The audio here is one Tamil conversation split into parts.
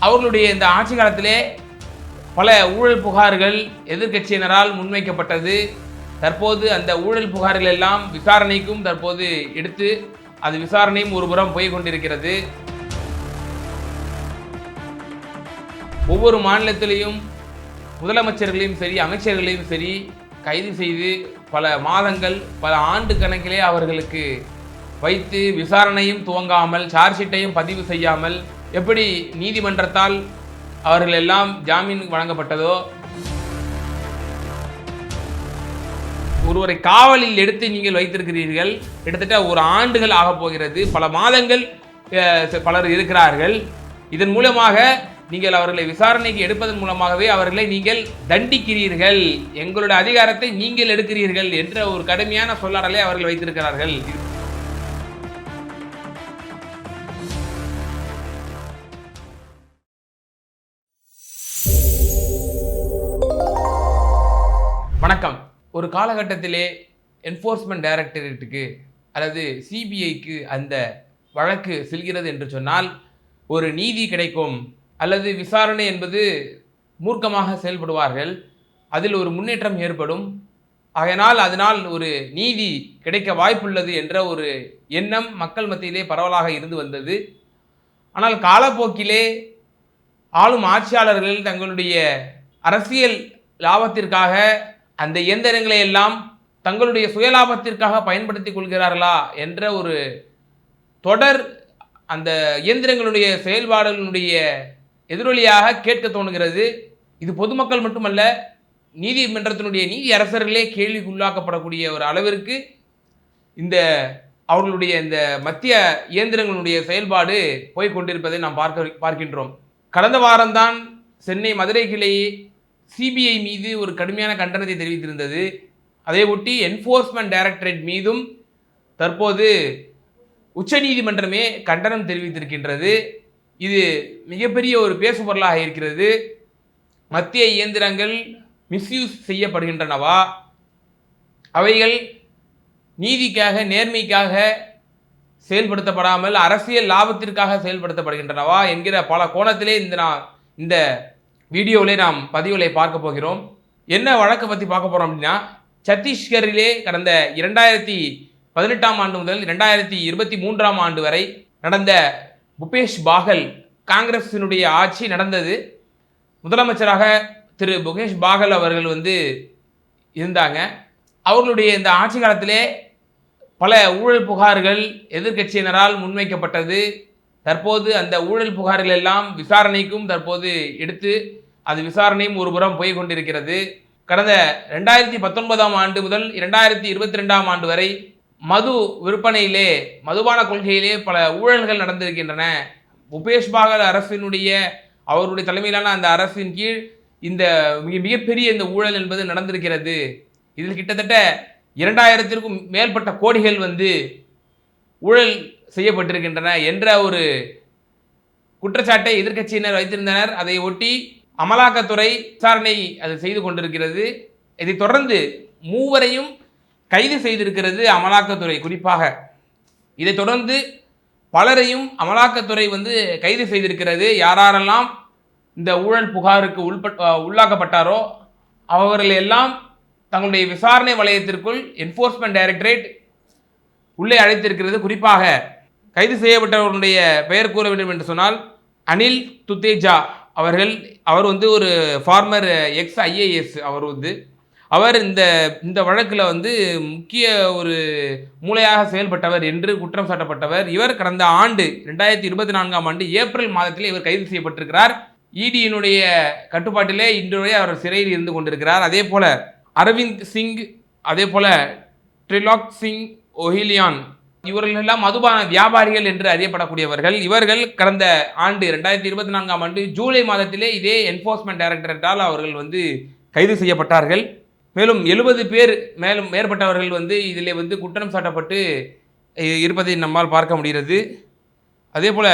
அவர்களுடைய இந்த ஆட்சி காலத்திலே பல ஊழல் புகார்கள் எதிர்க்கட்சியினரால் முன்வைக்கப்பட்டது. தற்போது அந்த ஊழல் புகார்கள் எல்லாம் விசாரணைக்கும் தற்போது எடுத்து அது விசாரணையும் ஒரு புறம் போய் கொண்டிருக்கிறது. ஒவ்வொரு மாநிலத்திலையும் முதலமைச்சர்களையும் சரி அமைச்சர்களையும் சரி கைது செய்து பல மாதங்கள் பல ஆண்டு கணக்கிலே அவர்களுக்கு வைத்து விசாரணையும் துவங்காமல் சார்ஜ் ஷீட்டையும் பதிவு செய்யாமல் எப்படி நீதிமன்றத்தால் அவர்கள் எல்லாம் ஜாமீன் வழங்கப்பட்டதோ, ஒருவரை காவலில் எடுத்து நீங்கள் வைத்திருக்கிறீர்கள். கிட்டத்தட்ட ஒரு ஆண்டுகள் ஆகப் போகிறது, பல மாதங்கள் பலர் இருக்கிறார்கள். இதன் மூலமாக நீங்கள் அவர்களை விசாரணைக்கு எடுப்பதன் மூலமாகவே அவர்களை நீங்கள் தண்டிக்கிறீர்கள், எங்களுடைய அதிகாரத்தை நீங்கள் எடுக்கிறீர்கள் என்ற ஒரு கடுமையான சொல்லாடலை அவர்கள் வைத்திருக்கிறார்கள். வணக்கம். ஒரு காலகட்டத்திலே என்ஃபோர்ஸ்மெண்ட் டைரக்டரேட்டுக்கு அல்லது சிபிஐக்கு அந்த வழக்கு செல்கிறது என்று சொன்னால் ஒரு நீதி கிடைக்கும், அல்லது விசாரணை என்பது மூர்க்கமாக செயல்படுவார்கள், அதில் ஒரு முன்னேற்றம் ஏற்படும், அதனால் ஒரு நீதி கிடைக்க வாய்ப்புள்ளது என்ற ஒரு எண்ணம் மக்கள் மத்தியிலே பரவலாக இருந்து வந்தது. ஆனால் காலப்போக்கிலே ஆளும் ஆட்சியாளர்கள் தங்களுடைய அரசியல் லாபத்திற்காக அந்த இயந்திரங்களை எல்லாம் தங்களுடைய சுயலாபத்திற்காக பயன்படுத்திக் கொள்கிறார்களா என்ற ஒரு தொடர் அந்த இயந்திரங்களுடைய செயல்பாடுகளுடைய எதிரொலியாக கேட்க தோணுகிறது. இது பொதுமக்கள் மட்டுமல்ல, நீதிமன்றத்தினுடைய நீதி அரசர்களே கேள்விக்குள்ளாக்கப்படக்கூடிய ஒரு அளவிற்கு இந்த அவர்களுடைய இந்த மத்திய இயந்திரங்களுடைய செயல்பாடு போய்கொண்டிருப்பதை நாம் பார்க்கின்றோம். கடந்த வாரம்தான் சென்னை மதுரை கிளை சிபிஐ மீது ஒரு கடுமையான கண்டனத்தை தெரிவித்திருந்தது. அதை ஒட்டி என்ஃபோர்ஸ்மெண்ட் டைரக்டரேட் மீதும் தற்போது உச்சநீதிமன்றமே கண்டனம் தெரிவித்திருக்கின்றது. இது மிகப்பெரிய ஒரு பேசுபொருளாக இருக்கிறது. மத்திய இயந்திரங்கள் மிஸ்யூஸ் செய்யப்படுகின்றனவா, அவைகள் நீதிக்காக நேர்மைக்காக செயல்படுத்தப்படாமல் அரசியல் லாபத்திற்காக செயல்படுத்தப்படுகின்றனவா என்கிற பல கோணத்திலே இந்த வீடியோவிலே நாம் பதிவுகளை பார்க்க போகிறோம். என்ன வழக்கை பற்றி பார்க்க போகிறோம் அப்படின்னா, சத்தீஸ்கரிலே கடந்த 2018 ஆண்டு முதல் 2023 ஆண்டு வரை நடந்த பூபேஷ் பாகல் காங்கிரசினுடைய ஆட்சி நடந்தது. முதலமைச்சராக திரு பூபேஷ் பாகல் அவர்கள் இருந்தாங்க. அவர்களுடைய இந்த ஆட்சி காலத்திலே பல ஊழல் புகார்கள் எதிர்க்கட்சியினரால் முன்வைக்கப்பட்டது. தற்போது அந்த ஊழல் புகார்கள் எல்லாம் விசாரணைக்கும் தற்போது எடுத்து அது விசாரணையும் ஒரு புறம் போய் கொண்டிருக்கிறது. கடந்த 2019 ஆண்டு முதல் 2022 ஆண்டு வரை மது விற்பனையிலே மதுபான கொள்கையிலே பல ஊழல்கள் நடந்திருக்கின்றன. பூபேஷ் பாகல் அரசினுடைய அவருடைய தலைமையிலான அந்த அரசின் கீழ் இந்த மிகப்பெரிய இந்த ஊழல் என்பது நடந்திருக்கிறது. இதில் கிட்டத்தட்ட 2000க்கும் மேற்பட்ட கோடிகள் ஊழல் செய்யப்பட்டிருக்கின்றன என்ற ஒரு குற்றச்சாட்டை எதிர்க்கட்சியினர் வைத்திருந்தனர். அதை ஒட்டி அமலாக்கத்துறை விசாரணை அது செய்து கொண்டிருக்கிறது. இதைத் தொடர்ந்து 3 வரையும் கைது செய்திருக்கிறது அமலாக்கத்துறை. குறிப்பாக இதைத் தொடர்ந்து பலரையும் அமலாக்கத்துறை கைது செய்திருக்கிறது. யாரெல்லாம் இந்த ஊழல் புகாருக்கு உள்ளாக்கப்பட்டாரோ அவர்கள் எல்லாம் தங்களுடைய விசாரணை வளையத்திற்குள் என்ஃபோர்ஸ்மெண்ட் டைரக்டரேட் உள்ளே அழைத்திருக்கிறது. குறிப்பாக கைது செய்யப்பட்டவர்களுடைய பெயர் கூற வேண்டும் என்று சொன்னால், அனில் துத்தேஜா அவர் ஒரு ஃபார்மர் எக்ஸ் IAS. அவர் இந்த வழக்கில் முக்கிய ஒரு மூளையாக செயல்பட்டவர் என்று குற்றம் சாட்டப்பட்டவர். இவர் கடந்த ஆண்டு 2024 ஆண்டு ஏப்ரல் மாதத்தில் இவர் கைது செய்யப்பட்டிருக்கிறார். EDயினுடைய கட்டுப்பாட்டிலே இன்றைய அவர் சிறையில் இருந்து கொண்டிருக்கிறார். அதே போல அரவிந்த் சிங், அதே போல ட்ரிலாக் சிங் ஒஹிலியான், இவர்கள் எல்லாம் மதுபான வியாபாரிகள் என்று அறியப்படக்கூடியவர்கள். இவர்கள் கடந்த ஆண்டு 2024 ஆண்டு ஜூலை மாதத்திலே இதே என்ஃபோர்ஸ்மெண்ட் டைரக்டரேட்டால் அவர்கள் கைது செய்யப்பட்டார்கள். மேலும் 70 பேர் மேற்பட்டவர்கள் இதில் குற்றம் சாட்டப்பட்டு இருப்பதை நம்மால் பார்க்க முடிகிறது. அதே போல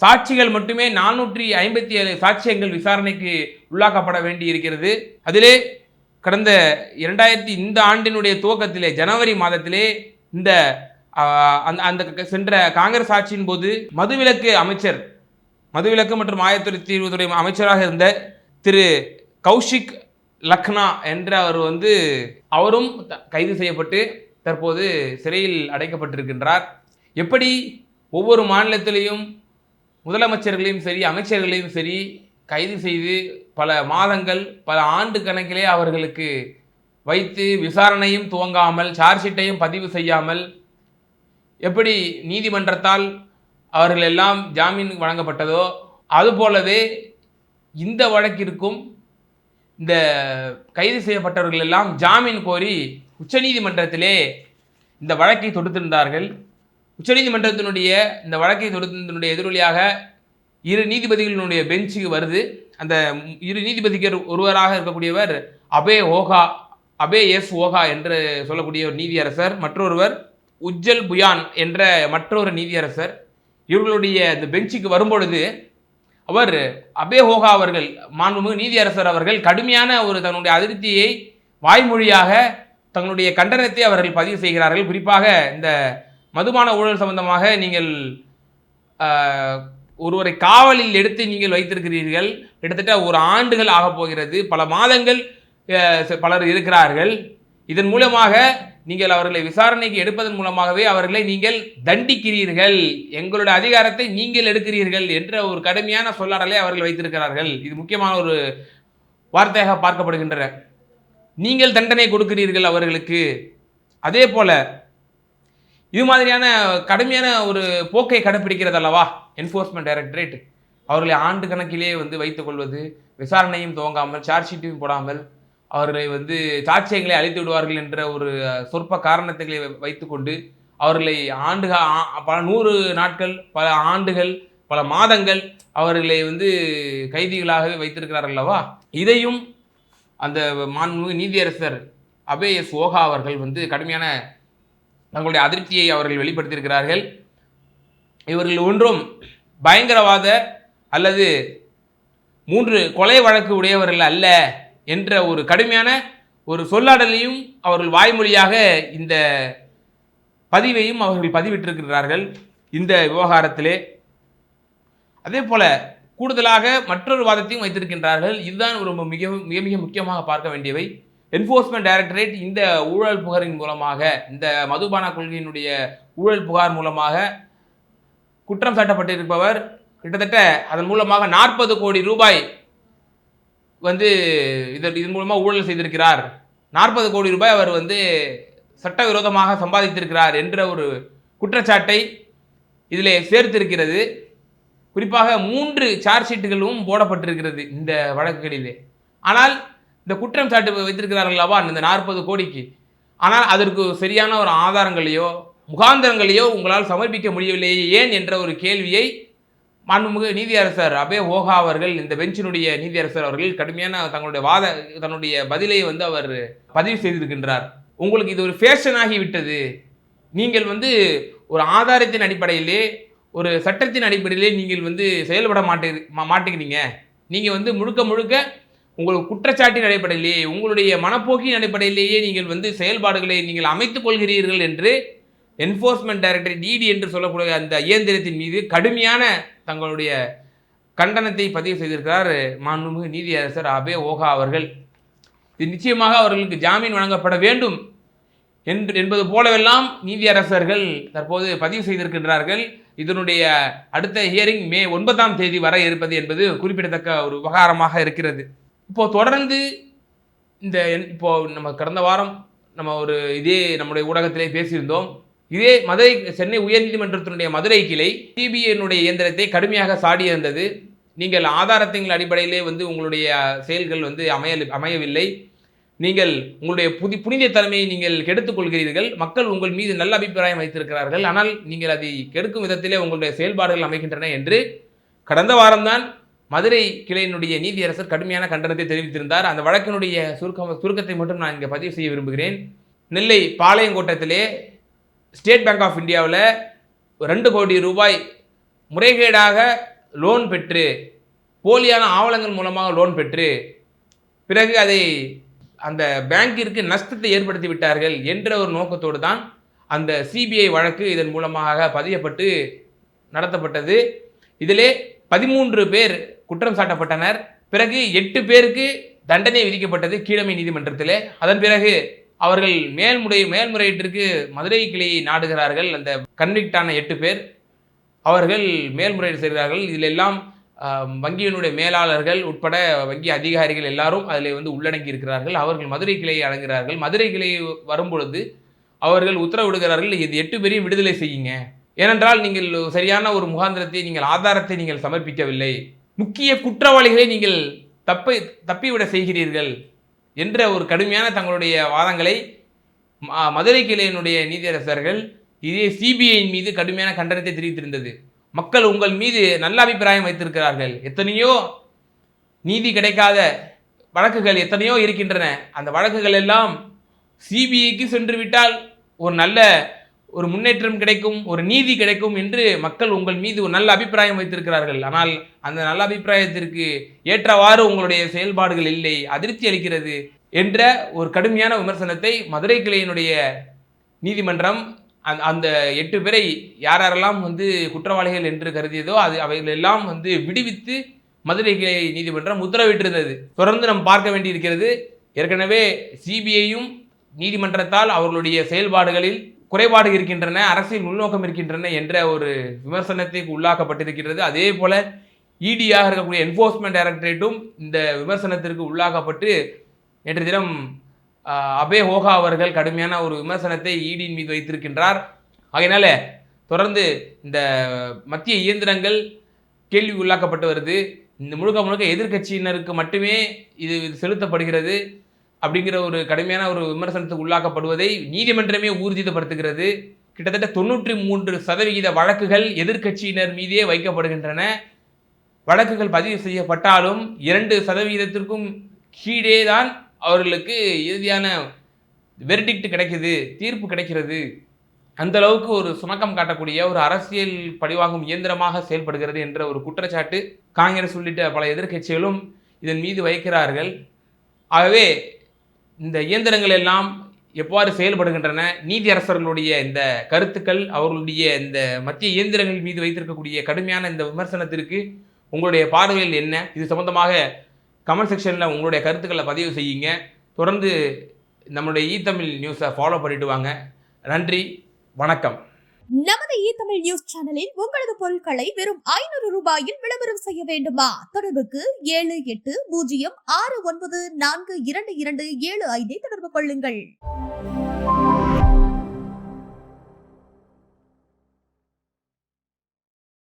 சாட்சிகள் மட்டுமே 457 சாட்சியங்கள் விசாரணைக்கு உள்ளாக்கப்பட வேண்டி இருக்கிறது. அதிலே கடந்த இந்த ஆண்டினுடைய துவக்கத்திலே ஜனவரி மாதத்திலே அந்த சென்ற காங்கிரஸ் ஆட்சியின் போது மதுவிலக்கு அமைச்சர் மதுவிலக்கு மற்றும் ஆயத்தொழில் தீர்வுத்துறை அமைச்சராக இருந்த திரு கௌஷிக் லக்னா என்ற அவர் அவரும் கைது செய்யப்பட்டு தற்போது சிறையில் அடைக்கப்பட்டிருக்கின்றார். எப்படி ஒவ்வொரு மாநிலத்திலையும் முதலமைச்சர்களையும் சரி அமைச்சர்களையும் சரி கைது செய்து பல மாதங்கள் பல ஆண்டு கணக்கிலே அவர்களுக்கு வைத்து விசாரணையும் துவங்காமல் சார்ஜ் ஷீட்டையும் பதிவு செய்யாமல் எப்படி நீதிமன்றத்தால் அவர்கள் எல்லாம் ஜாமீன் வழங்கப்பட்டதோ அதுபோலவே இந்த வழக்கிற்கும் இந்த கைது செய்யப்பட்டவர்கள் எல்லாம் ஜாமீன் கோரி உச்சநீதிமன்றத்திலே இந்த வழக்கை தொடுத்திருந்தார்கள். உச்சநீதிமன்றத்தினுடைய இந்த வழக்கை தொடுத்ததனுடைய எதிரொலியாக இரு நீதிபதிகளினுடைய பெஞ்சுக்கு வருது. அந்த இரு நீதிபதிகள் ஒருவராக இருக்கக்கூடியவர் அபே எஸ் ஓகா என்று சொல்லக்கூடிய ஒரு நீதியரசர், மற்றொருவர் உஜ்ஜல் புயான் என்ற மற்றொரு நீதியரசர். இவர்களுடைய இந்த பெஞ்சுக்கு வரும்பொழுது அவர் அபே ஹோகா அவர்கள், மாண்புமிகு நீதியரசர் அவர்கள் கடுமையான தன்னுடைய அதிருப்தியை வாய்மொழியாக தங்களுடைய கண்டனத்தை அவர்கள் பதிவு செய்கிறார்கள். குறிப்பாக இந்த மதுபான ஊழல் சம்பந்தமாக நீங்கள் ஒருவரை காவலில் எடுத்து நீங்கள் வைத்திருக்கிறீர்கள், கிட்டத்தட்ட ஒரு ஆண்டுகள் ஆகப் போகிறது, பல மாதங்கள் பலர் இருக்கிறார்கள். இதன் மூலமாக நீங்கள் அவர்களை விசாரணைக்கு எடுப்பதன் மூலமாகவே அவர்களை நீங்கள் தண்டிக்கிறீர்கள், எங்களுடைய அதிகாரத்தை நீங்கள் எடுக்கிறீர்கள் என்ற ஒரு கடுமையான சொல்லாடலை அவர்கள் வைத்திருக்கிறார்கள். இது முக்கியமான ஒரு வார்த்தையாக பார்க்கப்படுகின்றன. நீங்கள் தண்டனை கொடுக்கிறீர்கள் அவர்களுக்கு. அதே போல இது மாதிரியான கடுமையான ஒரு போக்கை கடைப்பிடிக்கிறது அல்லவா என்ஃபோர்ஸ்மெண்ட் டைரக்டரேட். அவர்களை ஆண்டு கணக்கிலே வைத்துக் கொள்வது, விசாரணையும் துவங்காமல் சார்ஜ் ஷீட்டையும் போடாமல் அவர்களை சாட்சியங்களை அழித்து விடுவார்கள் என்ற ஒரு சொற்ப காரணத்தை வைத்துக்கொண்டு அவர்களை பல 100 நாட்கள், பல ஆண்டுகள், பல மாதங்கள் அவர்களை கைதிகளாகவே வைத்திருக்கிறார்கள் அல்லவா. இதையும் அந்த மாண்புமிகு நீதியரசர் அபே எஸ் ஓகா அவர்கள் கடுமையான தங்களுடைய அதிருப்தியை அவர்கள் வெளிப்படுத்தியிருக்கிறார்கள். இவர்கள் ஒன்றும் பயங்கரவாத அல்லது 3 கொலை வழக்கு உடையவர்கள் அல்ல என்ற ஒரு கடுமையான ஒரு சொல்லாடலையும் அவர்கள் வாய்மொழியாக இந்த பதிவையும் அவர்கள் பதிவிட்டிருக்கிறார்கள் இந்த விவகாரத்திலே. அதே போல கூடுதலாக மற்றொரு வாதத்தையும் வைத்திருக்கின்றார்கள். இதுதான் ஒரு மிக மிக மிக முக்கியமாக பார்க்க வேண்டியவை. என்ஃபோர்ஸ்மெண்ட் டைரக்டரேட் இந்த ஊழல் புகாரின் மூலமாக, இந்த மதுபான கொள்கையினுடைய ஊழல் புகார் மூலமாக குற்றம் சாட்டப்பட்டிருப்பவர் கிட்டத்தட்ட அதன் மூலமாக 40 கோடி ரூபாய் இதன் மூலமாக ஊழல் செய்திருக்கிறார், 40 கோடி ரூபாய் அவர் சட்டவிரோதமாக சம்பாதித்திருக்கிறார் என்ற ஒரு குற்றச்சாட்டை இதிலே சேர்த்திருக்கிறது. குறிப்பாக 3 சார்ஜ் ஷீட்டுகளும் போடப்பட்டிருக்கிறது இந்த வழக்குகளிலே. ஆனால் இந்த குற்றம் சாட்டு வைத்திருக்கிறார்களாவா இந்த 40 கோடிக்கு, ஆனால் அதற்கு சரியான ஒரு ஆதாரங்களையோ முகாந்திரங்களையோ உங்களால் சமர்ப்பிக்க முடியவில்லையே ஏன் என்ற ஒரு கேள்வியை மாண்புமிகு நீதியரசர் அபே ஓகா அவர்கள், இந்த பெஞ்சினுடைய நீதியரசர் அவர்கள் கடுமையான தன்னுடைய பதிலை அவர் பதிவு செய்திருக்கின்றார். உங்களுக்கு இது ஒரு ஃபேஷனாகி விட்டது, நீங்கள் ஒரு ஆதாரத்தின் அடிப்படையிலே ஒரு சட்டத்தின் அடிப்படையிலே நீங்கள் செயல்பட மாட்டேங்கிறீங்க. நீங்கள் முழுக்க முழுக்க உங்கள் குற்றச்சாட்டின் அடிப்படையிலேயே உங்களுடைய மனப்போக்கின் அடிப்படையிலேயே நீங்கள் செயல்பாடுகளை நீங்கள் அமைத்துக் கொள்கிறீர்கள் என்று என்ஃபோர்ஸ்மெண்ட் டைரக்டரேட் இடி என்று சொல்லக்கூடிய அந்த இயந்திரத்தின் மீது கடுமையான தங்களுடைய கண்டனத்தை பதிவு செய்திருக்கிறார் மாண்புமிகு நீதியரசர் அபே ஓகா அவர்கள். இது நிச்சயமாக அவர்களுக்கு ஜாமீன் வழங்கப்பட வேண்டும் என்பது போலவெல்லாம் நீதியரசர்கள் தற்போது பதிவு செய்திருக்கின்றார்கள். இதனுடைய அடுத்த ஹியரிங் மே 9ஆம் தேதி வர இருப்பது என்பது குறிப்பிடத்தக்க ஒரு விவகாரமாக இருக்கிறது. இப்போ தொடர்ந்து இப்போ நம்ம கடந்த வாரம் நம்ம நம்முடைய ஊடகத்திலே பேசியிருந்தோம். இதே சென்னை உயர்நீதிமன்றத்தினுடைய மதுரை கிளை சிபிஐனுடைய இயந்திரத்தை கடுமையாக சாடியிருந்தது. நீங்கள் ஆதாரத்தின் அடிப்படையிலே உங்களுடைய செயல்கள் அமையவில்லை, நீங்கள் உங்களுடைய புனித தலைமையை நீங்கள் கெடுத்துக் கொள்கிறீர்கள், மக்கள் உங்கள் மீது நல்ல அபிப்பிராயம் வைத்திருக்கிறார்கள், ஆனால் நீங்கள் அதை கெடுக்கும் விதத்திலே உங்களுடைய செயல்பாடுகள் அமைகின்றன என்று கடந்த வாரம்தான் மதுரை கிளையினுடைய நீதியரசர் கடுமையான கண்டனத்தை தெரிவித்திருந்தார். அந்த வழக்கினுடைய சுருக்கத்தை மட்டும் நான் இங்கே பதிவு செய்ய விரும்புகிறேன். நெல்லை பாளையங்கோட்டத்திலே ஸ்டேட் பேங்க் ஆஃப் இந்தியாவில் 2 கோடி ரூபாய் முறைகேடாக லோன் பெற்று, போலியான ஆவணங்கள் மூலமாக லோன் பெற்று, பிறகு அதை அந்த பேங்கிற்கு நஷ்டத்தை ஏற்படுத்தி விட்டார்கள் என்ற ஒரு நோக்கத்தோடு தான் அந்த சிபிஐ வழக்கு இதன் மூலமாக பதியப்பட்டு நடத்தப்பட்டது. இதிலே 13 பேர் குற்றம் சாட்டப்பட்டனர். பிறகு 8 பேருக்கு தண்டனை விதிக்கப்பட்டது கீழமை நீதிமன்றத்திலே. அதன் பிறகு அவர்கள் மேல்முறையீட்டிற்கு மதுரை கிளையை நாடுகிறார்கள். அந்த கன்விக்டான 8 பேர் அவர்கள் மேல்முறையீடு செய்கிறார்கள். இதில் எல்லாம் வங்கியினுடைய மேலாளர்கள் உட்பட வங்கி அதிகாரிகள் எல்லாரும் அதில் உள்ளடங்கி இருக்கிறார்கள். அவர்கள் மதுரை கிளையை அணுகிறார்கள். மதுரை கிளை வரும்பொழுது அவர்கள் உத்தரவிடுகிறார்கள், இது 8 பேரையும் விடுதலை செய்யுங்க. ஏனென்றால் நீங்கள் சரியான ஒரு முகாந்திரத்தை, நீங்கள் ஆதாரத்தை நீங்கள் சமர்ப்பிக்கவில்லை, முக்கிய குற்றவாளிகளை நீங்கள் தப்பிவிட செய்கிறீர்கள் என்ற ஒரு கடுமையான தங்களுடைய வாதங்களை மதுரை கிளையினுடைய நீதியரசர்கள் இதே சிபிஐயின் மீது கடுமையான கண்டனத்தை தெரிவித்திருந்தது. மக்கள் உங்கள் மீது நல்ல அபிப்பிராயம் வைத்திருக்கிறார்கள், எத்தனையோ நீதி கிடைக்காத வழக்குகள் எத்தனையோ இருக்கின்றன, அந்த வழக்குகள் எல்லாம் சிபிஐக்கு சென்று விட்டால் ஒரு நல்ல ஒரு முன்னேற்றம் கிடைக்கும், ஒரு நீதி கிடைக்கும் என்று மக்கள் உங்கள் மீது ஒரு நல்ல அபிப்பிராயம் வைத்திருக்கிறார்கள். ஆனால் அந்த நல்ல அபிப்பிராயத்திற்கு ஏற்றவாறு உங்களுடைய செயல்பாடுகள் இல்லை, அதிருப்தி அளிக்கிறது என்ற ஒரு கடுமையான விமர்சனத்தை மதுரை கிளையினுடைய நீதிமன்றம் அந்த 8 பேரை யாரெல்லாம் குற்றவாளிகள் என்று கருதியதோ அவைகளெல்லாம் விடுவித்து மதுரை கிளை நீதிமன்றம் உத்தரவிட்டிருந்தது. தொடர்ந்து நாம் பார்க்க வேண்டியிருக்கிறது. ஏற்கனவே சிபிஐயும் நீதிமன்றத்தால் அவர்களுடைய செயல்பாடுகளில் குறைபாடு இருக்கின்றன, அரசியல் உள்நோக்கம் இருக்கின்றன என்ற ஒரு விமர்சனத்திற்கு உள்ளாக்கப்பட்டிருக்கிறது. அதே போல இடியாக இருக்கக்கூடிய என்ஃபோர்ஸ்மெண்ட் டைரக்டரேட்டும் இந்த விமர்சனத்திற்கு உள்ளாக்கப்பட்டு நேற்று தினம் அபே ஹோகா அவர்கள் கடுமையான ஒரு விமர்சனத்தை இடியின் மீது வைத்திருக்கின்றார். ஆகையினால தொடர்ந்து இந்த மத்திய இயந்திரங்கள் கேள்வி உள்ளாக்கப்பட்டு வருது. இந்த முழுக்க எதிர்கட்சியினருக்கு மட்டுமே இது செலுத்தப்படுகிறது அப்படிங்கிற ஒரு கடுமையான ஒரு விமர்சனத்துக்கு உள்ளாக்கப்படுவதை நீதிமன்றமே ஊர்ஜிதப்படுத்துகிறது. கிட்டத்தட்ட 93% வழக்குகள் எதிர்கட்சியினர் மீதே வைக்கப்படுகின்றன. வழக்குகள் பதிவு செய்யப்பட்டாலும் 2% கீழே தான் அவர்களுக்கு இறுதியான வெர்டிக்ட் கிடைக்குது, தீர்ப்பு கிடைக்கிறது. அந்த அளவுக்கு ஒரு சுணக்கம் காட்டக்கூடிய ஒரு அரசியல் பழிவாங்கும் இயந்திரமாக செயல்படுகிறது என்ற ஒரு குற்றச்சாட்டு காங்கிரஸ் உள்ளிட்ட பல எதிர்கட்சிகளும் இதன் மீது வைக்கிறார்கள். ஆகவே இந்த இயந்திரங்கள் எல்லாம் எவ்வாறு செயல்படுகின்றன, நீதியரசர்களுடைய இந்த கருத்துக்கள், அவர்களுடைய இந்த மத்திய இயந்திரங்கள் மீது வைத்திருக்கக்கூடிய கடுமையான இந்த விமர்சனத்திற்கு உங்களுடைய பார்வைகள் என்ன? இது சம்பந்தமாக கமெண்ட் செக்ஷனில் உங்களுடைய கருத்துக்களை பதிவு செய்யுங்க. தொடர்ந்து நம்மளுடைய ஈத்தமிழ் நியூஸை ஃபாலோ பண்ணிட்டு வாங்க. நன்றி, வணக்கம். நமது ஈத்தமிழ் நியூஸ் சேனலில் உங்களது பொருட்களை வெறும் 500 ரூபாயில் விளம்பரம் செய்ய வேண்டுமா? தொடர்புக்கு 7806942275 தொடர்பு கொள்ளுங்கள்.